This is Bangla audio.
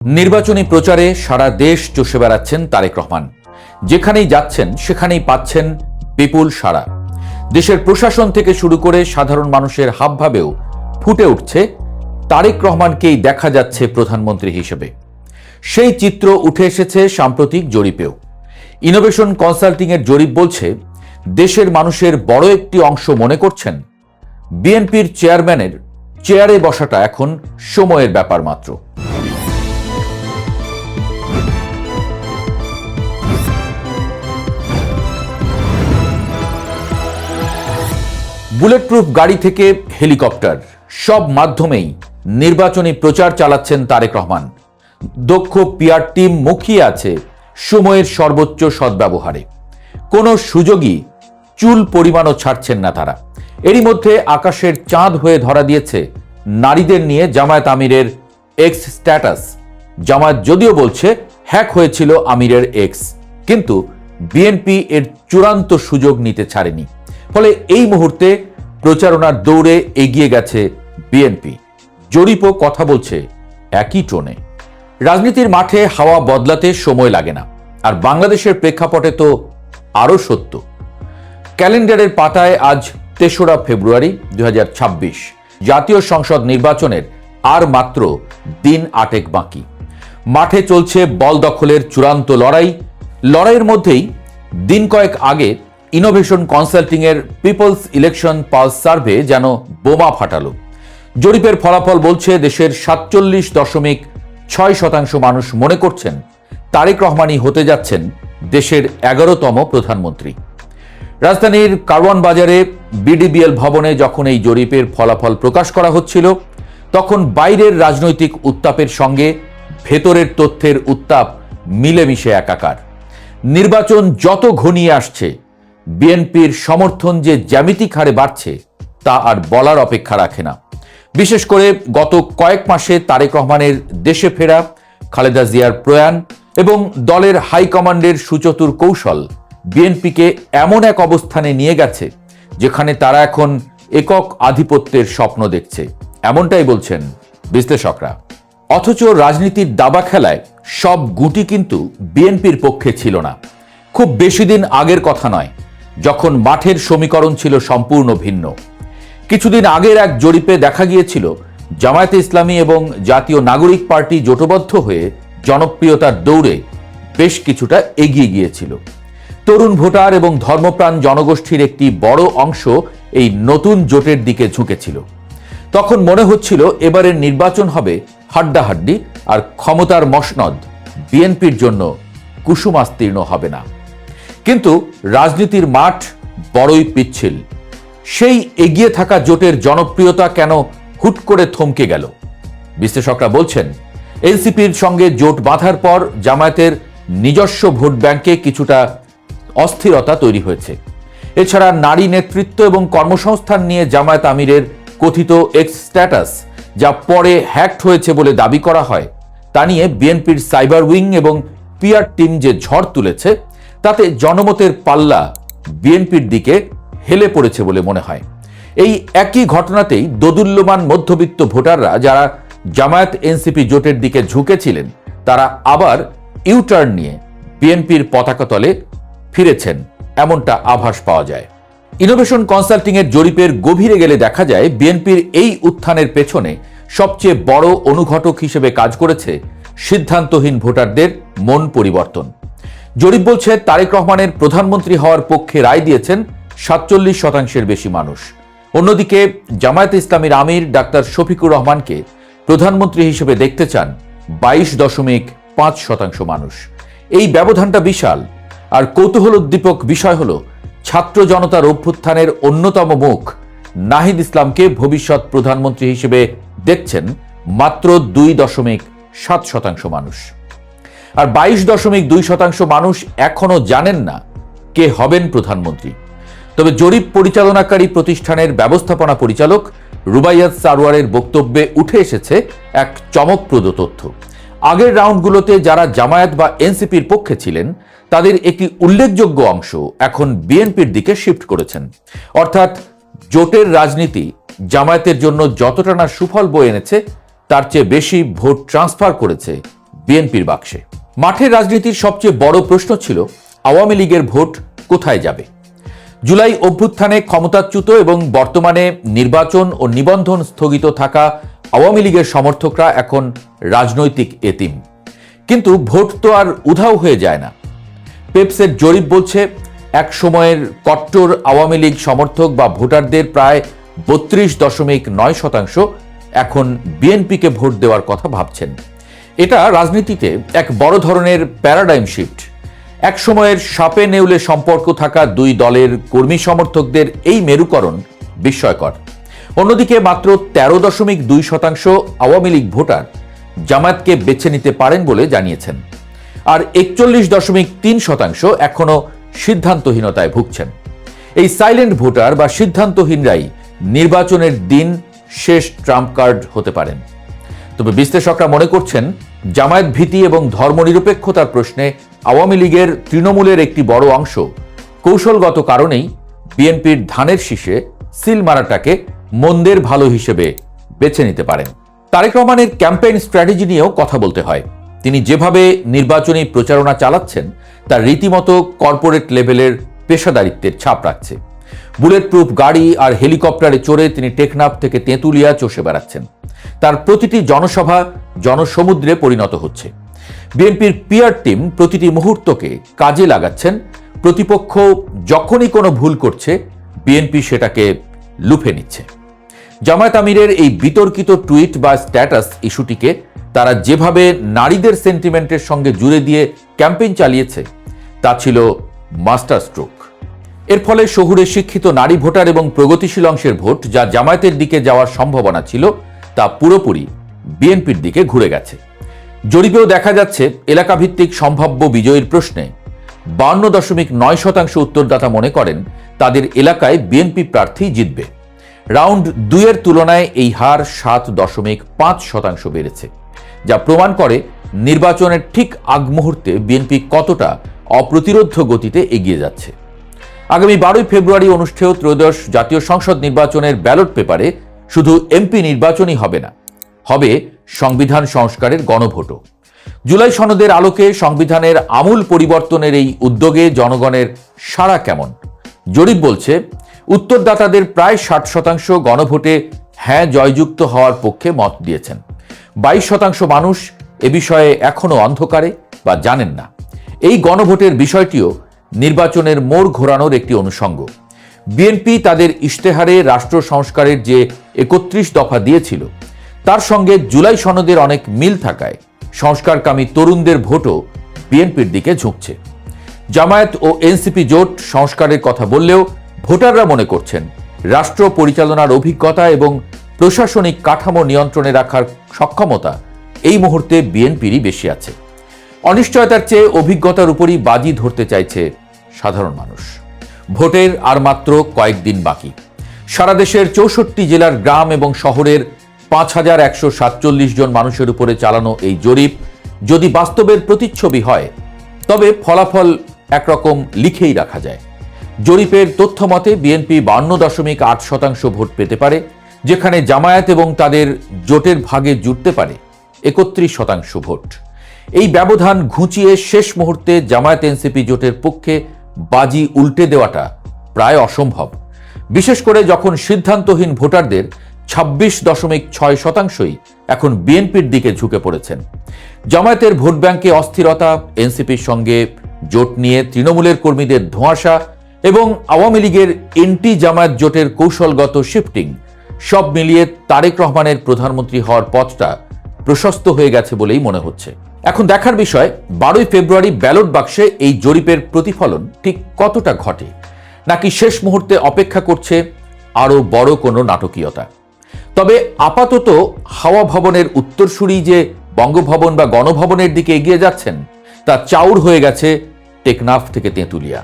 নির্বাচনী প্রচারে সারা দেশ চষে বেড়াচ্ছেন তারেক রহমান। যেখানেই যাচ্ছেন সেখানেই পাচ্ছেন বিপুল সাড়া। দেশের প্রশাসন থেকে শুরু করে সাধারণ মানুষের হাবভাবেও ফুটে উঠছে তারেক রহমানকেই দেখা যাচ্ছে প্রধানমন্ত্রী হিসেবে। সেই চিত্র উঠে এসেছে সাম্প্রতিক জরিপেও। ইনোভেশন কনসাল্টিং এর জরিপ বলছে, দেশের মানুষের বড় একটি অংশ মনে করছেন বিএনপির চেয়ারম্যানের চেয়ারে বসাটা এখন সময়ের ব্যাপার মাত্র। বুলেট প্রুফ গাড়ি থেকে হেলিকপ্টার, সব মাধ্যমেই নির্বাচনী প্রচার চালাচ্ছেন তারেক রহমান। দক্ষ পিআর টিম মুখিয়ে আছে সময়ের সর্বোচ্চ সদ্ব্যবহারে। কোনো সুযোগই চুল পরিমাণও ছাড়ছেন না তারা। এরই মধ্যে আকাশের চাঁদ হয়ে ধরা দিয়েছে নারীদের নিয়ে জামায়াত আমিরের এক্স স্ট্যাটাস। জামায়াত যদিও বলছে হ্যাক হয়েছিল আমিরের এক্স, কিন্তু বিএনপি এর চূড়ান্ত সুযোগ নিতে ছাড়েনি। ফলে এই মুহূর্তে প্রচারণার দৌড়ে এগিয়ে গেছে বিএনপি। জরিপও কথা বলছে একই টোনে। রাজনীতির মাঠে হাওয়া বদলাতে সময় লাগে না, আর বাংলাদেশের প্রেক্ষাপটে তো আরও সত্য। ক্যালেন্ডারের পাতায় আজ ৩রা ফেব্রুয়ারি ২০২৬। জাতীয় সংসদ নির্বাচনের আর মাত্র দিন ৮ বাকি। মাঠে চলছে বল দখলের চূড়ান্ত লড়াইয়ের মধ্যেই দিন কয়েক আগে ইনোভেশন কনসাল্টিং এর পিপলস ইলেকশন পালস সার্ভে যেন বোমা ফাটালো। জরিপের ফলাফল বলছে, দেশের ৪৭.৬% মানুষ মনে করছেন তারেক রহমানই হতে যাচ্ছেন দেশের ১১তম প্রধানমন্ত্রী। রাজধানীর কারওয়ান বাজারে বিডিবিএল ভবনে যখন এই জরিপের ফলাফল প্রকাশ করা হচ্ছিল, তখন বাইরের রাজনৈতিক উত্তাপের সঙ্গে ভেতরের তথ্যের উত্তাপ মিলেমিশে একাকার। নির্বাচন যত ঘনিয়ে আসছে, বিএনপির সমর্থন যে জ্যামিতিক হারে বাড়ছে তা আর বলার অপেক্ষা রাখে না। বিশেষ করে গত কয়েক মাসে তারেক রহমানের দেশে ফেরা, খালেদা জিয়ার প্রয়াণ এবং দলের হাইকমান্ডের সুচতুর কৌশল বিএনপিকে এমন এক অবস্থানে নিয়ে গেছে যেখানে তারা এখন একক আধিপত্যের স্বপ্ন দেখছে, এমনটাই বলছেন বিশ্লেষকরা। অথচ রাজনীতির দাবা খেলায় সব গুটি কিন্তু বিএনপির পক্ষে ছিল না। খুব বেশি দিন আগের কথা নয়, যখন মাঠের সমীকরণ ছিল সম্পূর্ণ ভিন্ন। কিছুদিন আগের এক জরিপে দেখা গিয়েছিল, জামায়াতে ইসলামী এবং জাতীয় নাগরিক পার্টি জোটবদ্ধ হয়ে জনপ্রিয়তার দৌড়ে বেশ কিছুটা এগিয়ে গিয়েছিল। তরুণ ভোটার এবং ধর্মপ্রাণ জনগোষ্ঠীর একটি বড় অংশ এই নতুন জোটের দিকে ঝুঁকেছিল। তখন মনে হচ্ছিল এবারের নির্বাচন হবে হাড্ডাহাড্ডি, আর ক্ষমতার মসনদ বিএনপির জন্য কুসুমাস্তীর্ণ হবে না। কিন্তু রাজনীতির মাঠ বড়ই পিচ্ছিল। সেই এগিয়ে থাকা জোটের জনপ্রিয়তা কেন হুট করে থমকে গেল? বিশ্লেষকরা বলছেন, এনসিপির সঙ্গে জোট বাঁধার পর জামায়াতের নিজস্ব ভোট ব্যাংকে কিছুটা অস্থিরতা তৈরি হয়েছে। এছাড়া নারী নেতৃত্ব এবং কর্মসংস্থান নিয়ে জামায়াত আমিরের কথিত এক্স স্ট্যাটাস, যা পরে হ্যাকড হয়েছে বলে দাবি করা হয়, তা নিয়ে বিএনপির সাইবার উইং এবং পিআর টিম যে ঝড় তুলেছে, তাতে জনমতের পাল্লা বিএনপির দিকে হেলে পড়েছে বলে মনে হয়। এই একই ঘটনাতেই দোদুল্যমান মধ্যবিত্ত ভোটাররা যারা জামায়াত এনসিপি জোটের দিকে ঝুঁকেছিলেন, তারা আবার ইউটার্ন নিয়ে বিএনপির পতাকা তলে ফিরেছেন, এমনটা আভাস পাওয়া যায়। ইনোভেশন কনসাল্টিং এর জরিপের গভীরে গেলে দেখা যায়, বিএনপির এই উত্থানের পেছনে সবচেয়ে বড় অনুঘটক হিসেবে কাজ করেছে সিদ্ধান্তহীন ভোটারদের মন পরিবর্তন। জরিপ বলছে, তারেক রহমানের প্রধানমন্ত্রী হওয়ার পক্ষে রায় দিয়েছেন ৪৭% বেশি মানুষ। অন্যদিকে জামায়াতে ইসলামীর আমির ডাক্তার শফিকুর রহমানকে প্রধানমন্ত্রী হিসেবে দেখতে চান ২২.৫% মানুষ। এই ব্যবধানটা বিশাল। আর কৌতূহলোদ্দীপক বিষয় হল, ছাত্র জনতার অভ্যুত্থানের অন্যতম মুখ নাহিদ ইসলামকে ভবিষ্যৎ প্রধানমন্ত্রী হিসেবে দেখছেন মাত্র ২.৭% মানুষ। আর ২২.২% মানুষ এখনো জানেন না কে হবেন প্রধানমন্ত্রী। তবে জরিপ পরিচালনাকারী প্রতিষ্ঠানের ব্যবস্থাপনা পরিচালক রুবাইয়াত সারওয়ারের বক্তব্যে উঠে এসেছে এক চমকপ্রদ তথ্য। আগের রাউন্ডগুলোতে যারা জামায়াত বা এনসিপির পক্ষে ছিলেন, তাদের একটি উল্লেখযোগ্য অংশ এখন বিএনপির দিকে শিফট করেছেন। অর্থাৎ জোটের রাজনীতি জামায়াতের জন্য যতটা না সুফল বয়ে এনেছে, তার চেয়ে বেশি ভোট ট্রান্সফার করেছে বিএনপির বাক্সে। মাঠের রাজনীতির সবচেয়ে বড় প্রশ্ন ছিল আওয়ামী লীগের ভোট কোথায় যাবে। জুলাই অভ্যুত্থানে ক্ষমতাচ্যুত এবং বর্তমানে নির্বাচন ও নিবন্ধন স্থগিত থাকা আওয়ামী লীগের সমর্থকরা এখন রাজনৈতিক এতিম। কিন্তু ভোট তো আর উধাও হয়ে যায় না। পেপসের জরিপ বলছে এক সময়ের কট্টর আওয়ামী লীগ সমর্থক বা ভোটারদের প্রায় 32.9% এখন বিএনপিকে ভোট দেওয়ার কথা ভাবছেন। এটা রাজনীতিতে এক বড় ধরনের প্যারাডাইম শিফট। এক সময়ের সাপে নেউলে সম্পর্ক থাকা দুই দলের কর্মী সমর্থকদের এই মেরুকরণ বিস্ময়কর। অন্যদিকে মাত্র 13.2% আওয়ামী লীগ ভোটার জামায়াতকে বেছে নিতে পারেন বলে জানিয়েছেন, আর 41.3% এখনো সিদ্ধান্তহীনতায় ভুগছেন। এই সাইলেন্ট ভোটার বা সিদ্ধান্তহীনরাই নির্বাচনের দিন শেষ ট্রাম্প কার্ড হতে পারেন। তবে বিশ্লেষকরা মনে করছেন জামায়াত ভীতি এবং ধর্মনিরপেক্ষতার প্রশ্নে আওয়ামী লীগের তৃণমূলের একটি বড় অংশ কৌশলগত কারণেই বিএনপির ধানের শীষে সিল মারাটাকে মন্দের ভালো হিসেবে বেছে নিতে পারেন। তারেক রহমানের ক্যাম্পেইন স্ট্র্যাটেজি নিয়েও কথা বলতে হয়। তিনি যেভাবে নির্বাচনী প্রচারণা চালাচ্ছেন তা রীতিমতো কর্পোরেট লেভেলের পেশাদারিত্বের ছাপ রাখছে। বুলেট প্রুফ গাড়ি আর হেলিকপ্টারে চড়ে তিনি টেকনাফ থেকে তেঁতুলিয়া চষে বেড়াচ্ছেন। তার প্রতিটি জনসভা জনসমুদ্রে পরিণত হচ্ছে। বিএনপির পিআর টিম প্রতিটি মুহূর্তকে কাজে লাগাচ্ছেন। প্রতিপক্ষ যখনই কোনো ভুল করছে বিএনপি সেটাকে লুফে নিচ্ছে। জামায়াত আমিরের এই বিতর্কিত টুইট বা স্ট্যাটাস ইস্যুটিকে তারা যেভাবে নারীদের সেন্টিমেন্টের সঙ্গে জুড়ে দিয়ে ক্যাম্পেইন চালিয়েছে তা ছিল মাস্টার স্ট্রোক। এর ফলে শহুরে শিক্ষিত নারী ভোটার এবং প্রগতিশীল অংশের ভোট যা জামায়াতের দিকে যাওয়ার সম্ভাবনা ছিল তা পুরোপুরি বিএনপির দিকে ঘুরে গেছে। জরিপেও দেখা যাচ্ছে এলাকাভিত্তিক সম্ভাব্য বিজয়ীর প্রশ্নে 52.9% উত্তরদাতা মনে করেন তাদের এলাকায় বিএনপি প্রার্থী জিতবে। রাউন্ড 2 তুলনায় এই হার 7.5% বেড়েছে, যা প্রমাণ করে নির্বাচনের ঠিক আগ মুহূর্তে বিএনপি কতটা অপ্রতিরোধ্য গতিতে এগিয়ে যাচ্ছে। আগামী 12 ফেব্রুয়ারি অনুষ্ঠেয় ত্রয়োদশ জাতীয় সংসদ নির্বাচনের ব্যালট পেপারে শুধু এমপি নির্বাচনই হবে না, হবে সংবিধান সংস্কারের গণভোটও। জুলাই সনদের আলোকে সংবিধানের আমূল পরিবর্তনের এই উদ্যোগে জনগণের সাড়া কেমন? জরিপ বলছে উত্তরদাতাদের প্রায় 60% গণভোটে হ্যাঁ জয়যুক্ত হওয়ার পক্ষে মত দিয়েছেন। 22% মানুষ এ বিষয়ে এখনো অন্ধকারে বা জানেন না। এই গণভোটের বিষয়টিও নির্বাচনের মোড় ঘোরানোর একটি অনুষঙ্গ। বিএনপি তাদের ইশতেহারে রাষ্ট্র সংস্কারের যে 31 দফা দিয়েছিল তার সঙ্গে জুলাই সনদের অনেক মিল থাকায় সংস্কারকামী তরুণদের ভোটও বিএনপির দিকে ঝুঁকছে। জামায়াত ও এনসিপি জোট সংস্কারের কথা বললেও ভোটাররা মনে করছেন রাষ্ট্র পরিচালনার অভিজ্ঞতা এবং প্রশাসনিক কাঠামো নিয়ন্ত্রণে রাখার সক্ষমতা এই মুহূর্তে বিএনপিরই বেশি আছে। অনিশ্চয়তার চেয়ে অভিজ্ঞতার উপরই বাজি ধরতে চাইছে সাধারণ মানুষ। ভোটের আর মাত্র কয়েকদিন বাকি। সারা দেশের 64 জেলার গ্রাম এবং শহরের 5147 জন মানুষের উপরে চালানো এই জরিপ যদি বাস্তবের প্রতিচ্ছবি হয় তবে ফলাফল একরকম লিখেই রাখা যায়। জরিপের তথ্য মতে বিএনপি 52.8% ভোট পেতে পারে, যেখানে জামায়াত এবং তাদের জোটের ভাগে জুটতে পারে 31% ভোট। এই ব্যবধান ঘুচিয়ে শেষ মুহূর্তে জামায়াত এনসিপি জোটের পক্ষে বাজি উল্টে দেওয়াটা প্রায় অসম্ভব, বিশেষ করে যখন সিদ্ধান্তহীন ভোটারদের 26.6%ই এখন বিএনপির দিকে ঝুঁকে পড়েছেন। জামায়াতের ভোট ব্যাংকে অস্থিরতা, এনসিপির সঙ্গে জোট নিয়ে তৃণমূলের কর্মীদের ধোঁয়াশা এবং আওয়ামী লীগের এন্টি জামায়াত জোটের কৌশলগত শিফটিং সব মিলিয়ে তারেক রহমানের প্রধানমন্ত্রী হওয়ার পথটা প্রশস্ত হয়ে গেছে বলেই মনে হচ্ছে। এখন দেখার বিষয় 12 ফেব্রুয়ারি ব্যালট বাক্সে এই জরিপের প্রতিফলন ঠিক কতটা ঘটে, নাকি শেষ মুহূর্তে অপেক্ষা করছে আরও বড় কোনো নাটকীয়তা। তবে আপাতত হাওয়া ভবনের উত্তরসূরি যে বঙ্গভবন বা গণভবনের দিকে এগিয়ে যাচ্ছেন তা চাউর হয়ে গেছে টেকনাফ থেকে তেঁতুলিয়া।